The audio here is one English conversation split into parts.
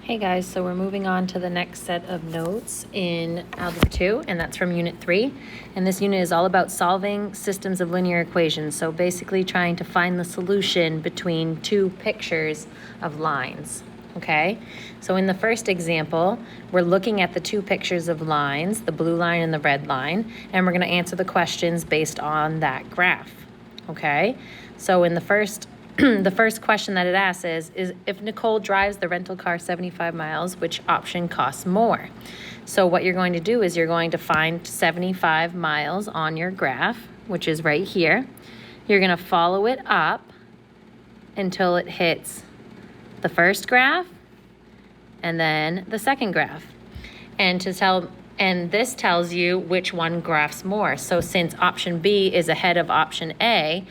Hey guys, so we're moving on to the next set of notes in Algebra 2, and that's from Unit 3. And this unit is all about solving systems of linear equations, so basically trying to find the solution between two pictures of lines, okay? So in the first example, we're looking at the two pictures of lines, the blue line and the red line, and we're going to answer the questions based on that graph, okay? So in the first the first question that it asks is if Nicole drives the rental car 75 miles, which option costs more? So what you're going to do is you're going to find 75 miles on your graph, which is right here. You're going to follow it up until it hits the first graph and then the second graph. And this tells you which one graphs more. So since option B is ahead of option A,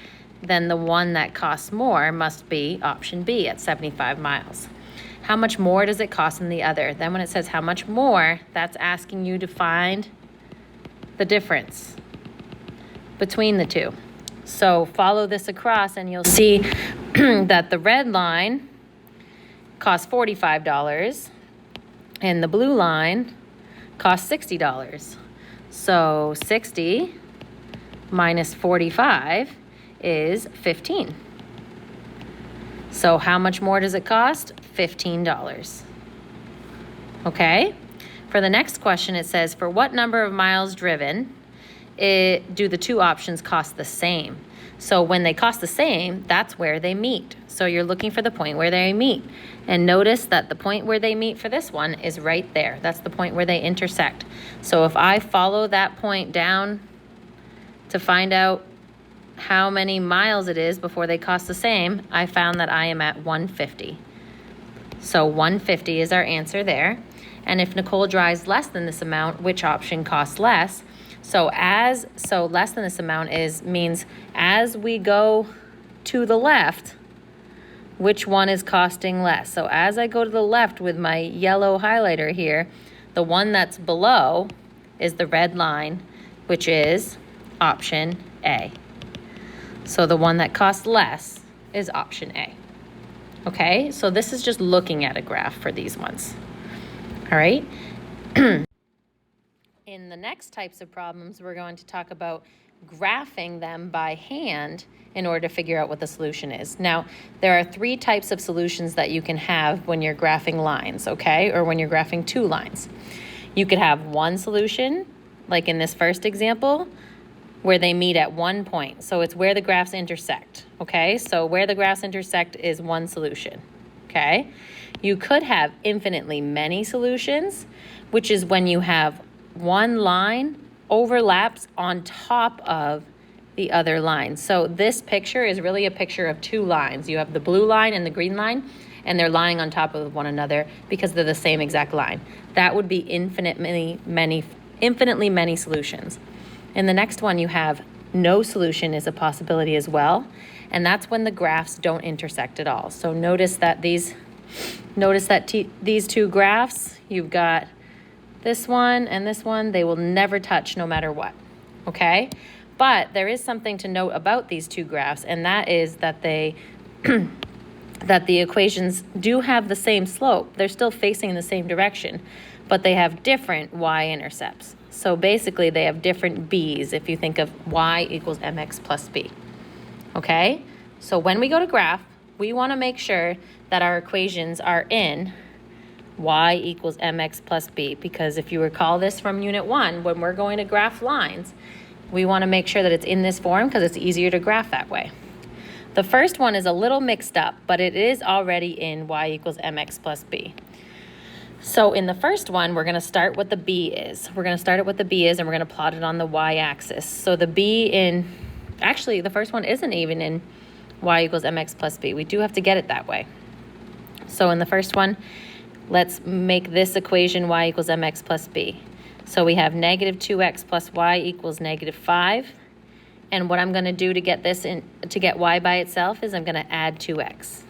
then the one that costs more must be option B at 75 miles. How much more does it cost than the other? Then when it says how much more, that's asking you to find the difference between the two. So follow this across and you'll see that the red line costs $45 and the blue line costs $60. So 60 minus 45 is 15. So how much more does it cost? $15. Okay? For the next question, it says, for what number of miles driven do the two options cost the same? So when they cost the same, that's where they meet. So you're looking for the point where they meet. And notice that the point where they meet for this one is right there. That's the point where they intersect. So if I follow that point down to find out how many miles it is before they cost the same, I found that I am at 150. So 150 is our answer there. And if Nicole drives less than this amount, which option costs less? So less than this amount means as we go to the left, which one is costing less? So as I go to the left with my yellow highlighter here, the one that's below is the red line, which is option A. So the one that costs less is option A. Okay, so this is just looking at a graph for these ones. All right. In the next types of problems, we're going to talk about graphing them by hand in order to figure out what the solution is. Now, there are three types of solutions that you can have when you're graphing lines, okay, or when you're graphing two lines. You could have one solution, like in this first example, where they meet at one point. So it's where the graphs intersect, okay? So where the graphs intersect is one solution, okay? You could have infinitely many solutions, which is when you have one line overlaps on top of the other line. So this picture is really a picture of two lines. You have the blue line and the green line, and they're lying on top of one another because they're the same exact line. That would be infinitely many solutions. In the next one, you have no solution is a possibility as well, and that's when the graphs don't intersect at all. So notice that these two graphs, you've got this one and this one, they will never touch no matter what, okay? But there is something to note about these two graphs, and that is that they that the equations do have the same slope. They're still facing in the same direction, but they have different y-intercepts. So basically, they have different b's if you think of y equals mx plus b, okay? So when we go to graph, we want to make sure that our equations are in y equals mx plus b, because if you recall this from Unit 1, when we're going to graph lines, we want to make sure that it's in this form because it's easier to graph that way. The first one is a little mixed up, but it is already in y equals mx plus b. So in the first one, we're going to start what the b is. We're going to start at what the b is, and we're going to plot it on the y-axis. So the b actually, the first one isn't even in y equals mx plus b. We do have to get it that way. So in the first one, let's make this equation y equals mx plus b. So we have negative 2x plus y equals negative 5. And what I'm going to do to get y by itself is I'm going to add 2x.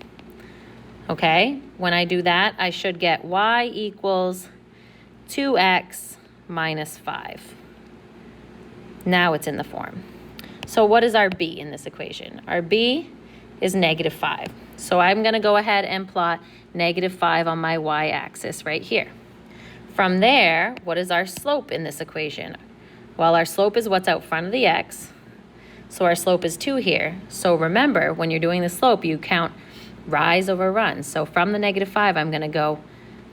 Okay, when I do that, I should get y equals 2x minus 5. Now it's in the form. So what is our b in this equation? Our b is negative 5. So I'm going to go ahead and plot -5 on my y-axis right here. From there, what is our slope in this equation? Well, our slope is what's out front of the x. So our slope is 2 here. So remember, when you're doing the slope, you count rise over run. So from the -5, I'm going to go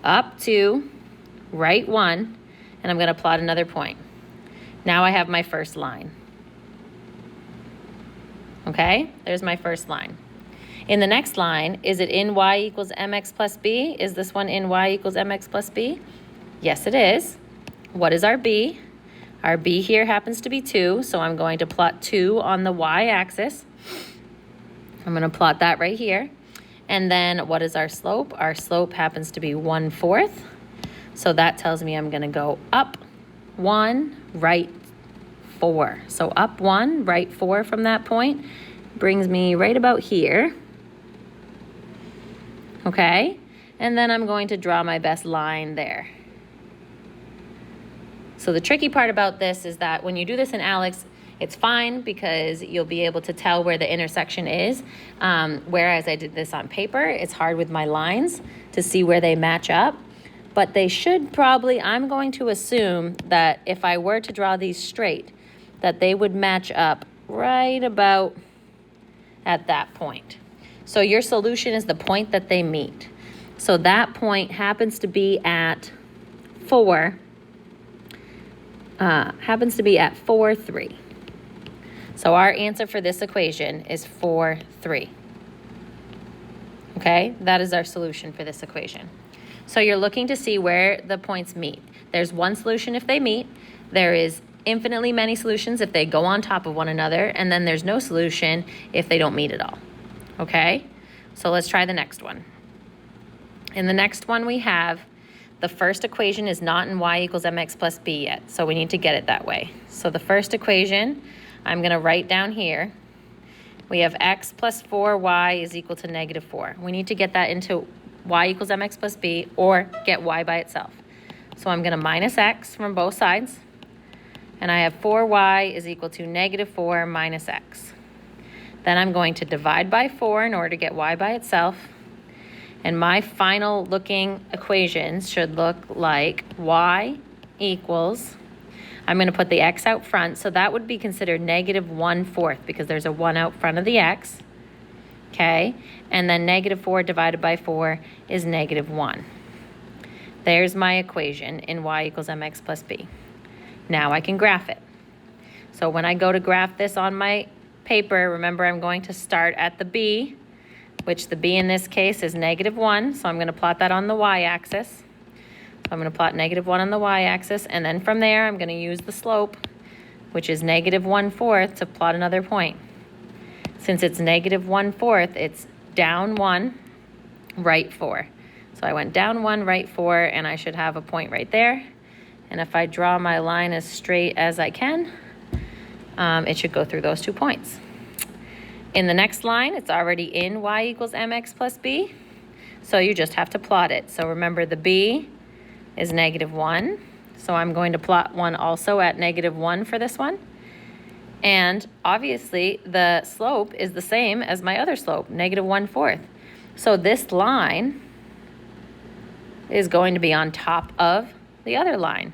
up 2, right 1, and I'm going to plot another point. Now I have my first line. Okay, there's my first line. In the next line, is it in y equals mx plus b? Is this one in y equals mx plus b? Yes, it is. What is our b? Our b here happens to be 2, so I'm going to plot 2 on the y-axis. I'm going to plot that right here. And then what is our slope? Our slope happens to be 1/4. So that tells me I'm going to go up 1, right 4. So up 1, right 4 from that point brings me right about here. Okay? And then I'm going to draw my best line there. So the tricky part about this is that when you do this in ALEKS, it's fine because you'll be able to tell where the intersection is. Whereas I did this on paper, it's hard with my lines to see where they match up. But they should probably, I'm going to assume that if I were to draw these straight, that they would match up right about at that point. So your solution is the point that they meet. So that point happens to be at 4, 3. So our answer for this equation is 4, 3. Okay, that is our solution for this equation. So you're looking to see where the points meet. There's one solution if they meet. There is infinitely many solutions if they go on top of one another, and then there's no solution if they don't meet at all. Okay, so let's try the next one. In the next one we have the first equation is not in y equals mx plus b yet, so we need to get it that way. So the first equation, I'm going to write down here. We have x plus 4y is equal to -4. We need to get that into y equals mx plus b or get y by itself. So I'm going to minus x from both sides. And I have 4y is equal to -4 minus x. Then I'm going to divide by 4 in order to get y by itself. And my final looking equations should look like y equals, I'm going to put the x out front, so that would be considered -1/4 because there's a 1 out front of the x. Okay, and then -4 divided by 4 is -1. There's my equation in y equals mx plus b. Now I can graph it. So when I go to graph this on my paper, remember I'm going to start at the b, which the b in this case is -1, so I'm going to plot that on the y-axis. So I'm going to plot -1 on the y-axis, and then from there I'm going to use the slope, which is -1/4, to plot another point. Since it's -1/4, it's down 1, right 4. So I went down 1, right 4, and I should have a point right there. And if I draw my line as straight as I can, it should go through those 2 points. In the next line, it's already in y equals mx plus b, so you just have to plot it. So remember the b is -1, so I'm going to plot 1 also at -1 for this one. And obviously the slope is the same as my other slope, -1/4. So this line is going to be on top of the other line.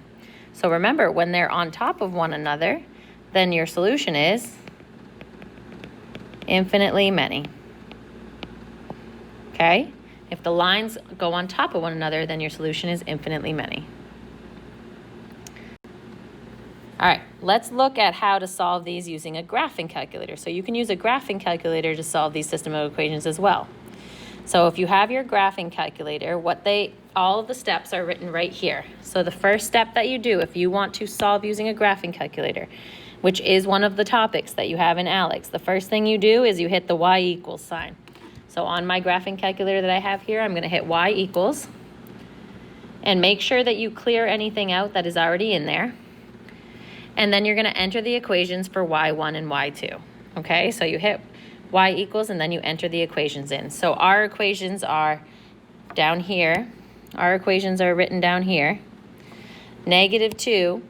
So remember, when they're on top of one another, then your solution is infinitely many. Okay? If the lines go on top of one another, then your solution is infinitely many. All right, let's look at how to solve these using a graphing calculator. So you can use a graphing calculator to solve these system of equations as well. So if you have your graphing calculator, all of the steps are written right here. So the first step that you do if you want to solve using a graphing calculator, which is one of the topics that you have in ALEKS, the first thing you do is you hit the y equals sign. So on my graphing calculator that I have here, I'm going to hit y equals, and make sure that you clear anything out that is already in there. And then you're going to enter the equations for y1 and y2. Okay, so you hit y equals and then you enter the equations in. So our equations are down here. Our equations are written down here. -2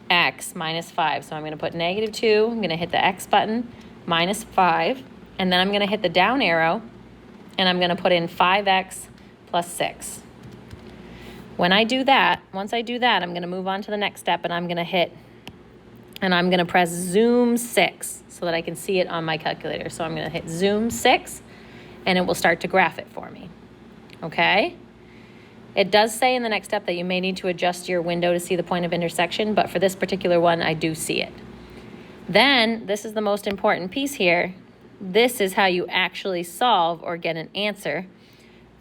x minus 5. So I'm going to put -2. I'm going to hit the x button, -5. And then I'm going to hit the down arrow and I'm going to put in 5x plus 6. When I do that, once I do that, I'm going to move on to the next step, and I'm going to press zoom 6 so that I can see it on my calculator. So I'm going to hit zoom 6, and it will start to graph it for me. Okay? It does say in the next step that you may need to adjust your window to see the point of intersection, but for this particular one, I do see it. Then, this is the most important piece here. This is how you actually solve or get an answer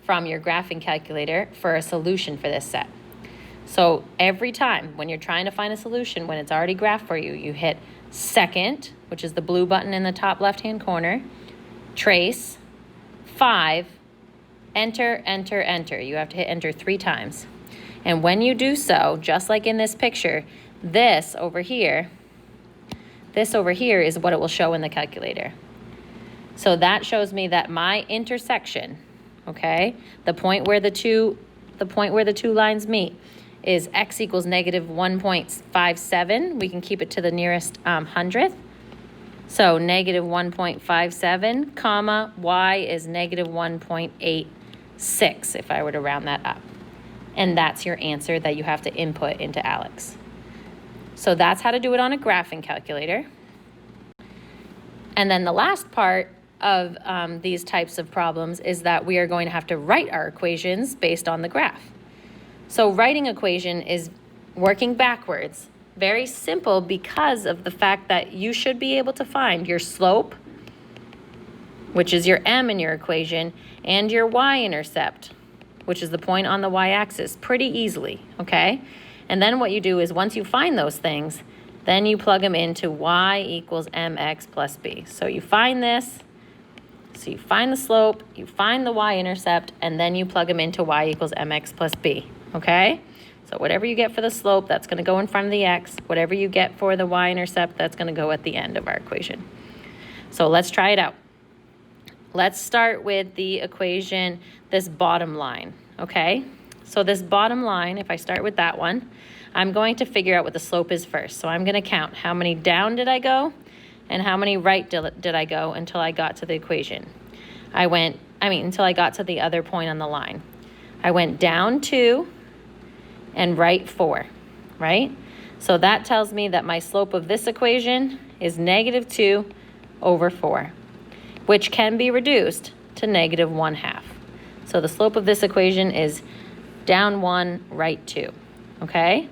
from your graphing calculator for a solution for this set. So every time when you're trying to find a solution, when it's already graphed for you, you hit second, which is the blue button in the top left-hand corner, trace, 5, enter, enter, enter. You have to hit enter 3 times. And when you do so, just like in this picture, this over here is what it will show in the calculator. So that shows me that my intersection, okay, the point where the two lines meet is x equals negative 1.57. We can keep it to the nearest hundredth. So negative 1.57, comma, y is negative 1.86 if I were to round that up. And that's your answer that you have to input into Alex. So that's how to do it on a graphing calculator. And then the last part of these types of problems is that we are going to have to write our equations based on the graph. So writing equation is working backwards. Very simple because of the fact that you should be able to find your slope, which is your m in your equation, and your y-intercept, which is the point on the y-axis, pretty easily, okay? And then what you do is once you find those things, then you plug them into y equals mx plus b. So you find this, so you find the slope, you find the y-intercept, and then you plug them into y equals mx plus b, okay? So whatever you get for the slope, that's going to go in front of the x. Whatever you get for the y-intercept, that's going to go at the end of our equation. So let's try it out. Let's start with the equation, this bottom line, okay? So this bottom line, if I start with that one, I'm going to figure out what the slope is first. So I'm going to count how many down did I go and how many right did I go until I got to the equation. Until I got to the other point on the line. I went down 2 and right 4, right? So that tells me that my slope of this equation is negative 2 over 4, which can be reduced to negative 1/2. So the slope of this equation is down 1, right 2, okay?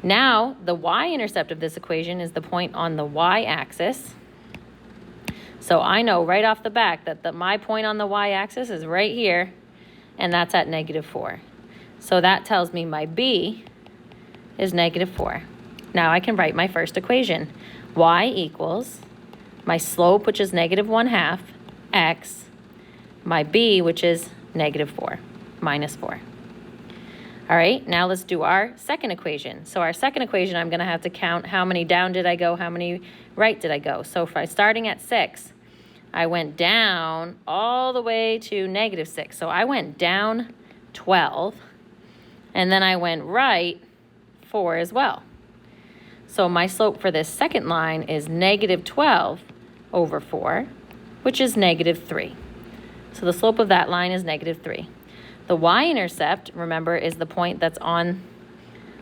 Now, the y-intercept of this equation is the point on the y-axis. So I know right off the back that my point on the y-axis is right here, and that's at negative 4. So that tells me my b is negative 4. Now I can write my first equation. Y equals my slope, which is negative 1/2, x, my b, which is negative 4, minus 4. All right, now let's do our second equation. So our second equation, I'm going to have to count how many down did I go, how many right did I go. So if I'm starting at 6, I went down all the way to negative 6. So I went down 12, and then I went right 4 as well. So my slope for this second line is negative 12 over 4, which is negative 3. So the slope of that line is negative 3. The y-intercept, remember, is the point that's on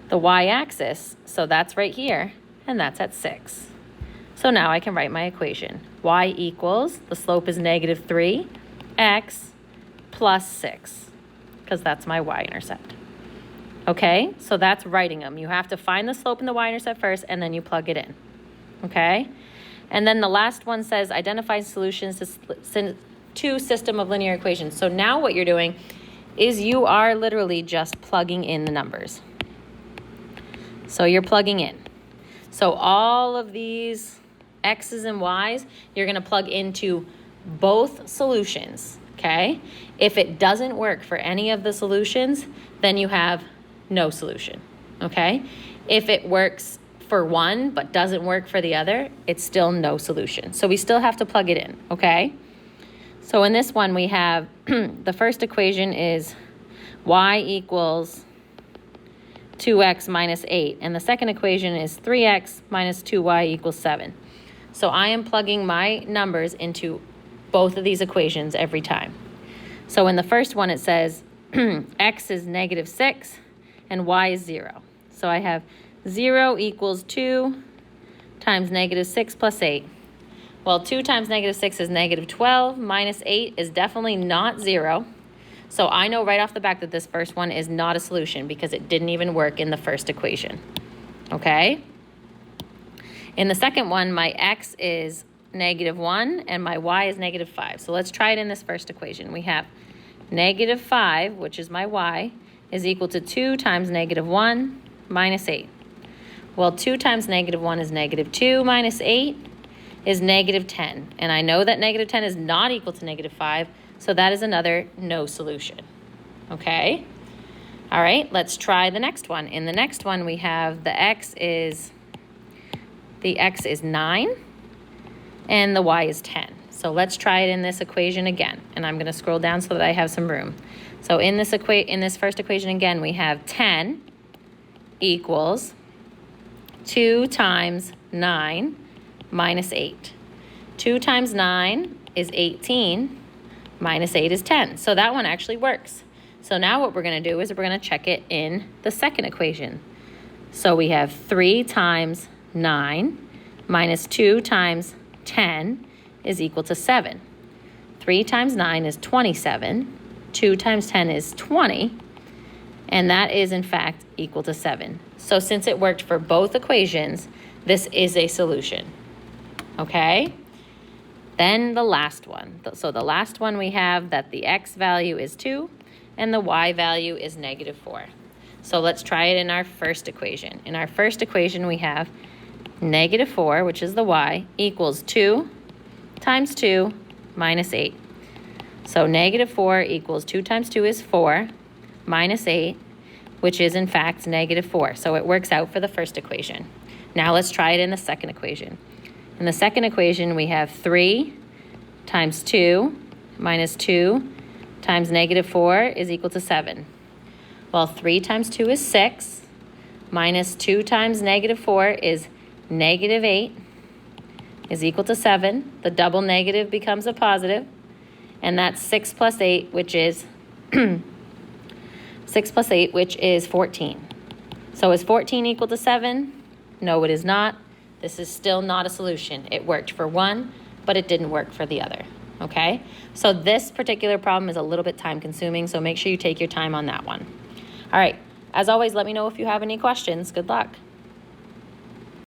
the y-axis. So that's right here, and that's at 6. So now I can write my equation. Y equals, the slope is negative 3, x plus 6, because that's my y-intercept. Okay, so that's writing them. You have to find the slope and the y-intercept first, and then you plug it in. Okay? And then the last one says identify solutions to system of linear equations. So now what you're doing is you are literally just plugging in the numbers. So you're plugging in. So all of these x's and y's, you're going to plug into both solutions, okay? If it doesn't work for any of the solutions, then you have no solution, okay? If it works for one but doesn't work for the other, it's still no solution. So we still have to plug it in, okay? So in this one, we have the first equation is y equals 2x minus 8. And the second equation is 3x minus 2y equals 7. So I am plugging my numbers into both of these equations every time. So in the first one, it says x is -6 and y is 0. So I have 0 equals 2 times -6 plus 8. Well, 2 times -6 is -12, minus 8 is definitely not 0. So I know right off the bat that this first one is not a solution because it didn't even work in the first equation, okay? In the second one, my x is -1 and my y is -5. So let's try it in this first equation. We have -5, which is my y, is equal to 2 times -1 minus 8. Well, 2 times -1 is -2 minus 8 is -10. And I know that -10 is not equal to -5, so that is another no solution. Okay? All right, let's try the next one. In the next one, we have the x is 9 and the y is 10. So let's try it in this equation again. And I'm going to scroll down so that I have some room. So in this first equation again, we have 10 equals 2 times 9 minus 8. 2 times 9 is 18, minus 8 is 10. So that one actually works. So now what we're going to do is we're going to check it in the second equation. So we have 3 times 9 minus 2 times 10 is equal to 7. 3 times 9 is 27. 2 times 10 is 20. And that is, in fact, equal to 7. So since it worked for both equations, this is a solution. Okay? Then the last one. So the last one we have that the x value is 2 and the y value is -4. So let's try it in our first equation. In our first equation, we have -4, which is the y, equals 2 times 2 minus 8. So -4 equals 2 times 2 is 4, minus 8, which is in fact -4. So it works out for the first equation. Now let's try it in the second equation. In the second equation, we have 3 times 2 minus 2 times -4 is equal to 7. Well, 3 times 2 is 6, minus 2 times -4 is -8, is equal to 7. The double negative becomes a positive, and that's 6 plus 8, which is 6 plus 8, which is 14. So is 14 equal to 7? No, it is not. This is still not a solution. It worked for one, but it didn't work for the other, okay? So this particular problem is a little bit time consuming, so make sure you take your time on that one. All right, as always, let me know if you have any questions. Good luck.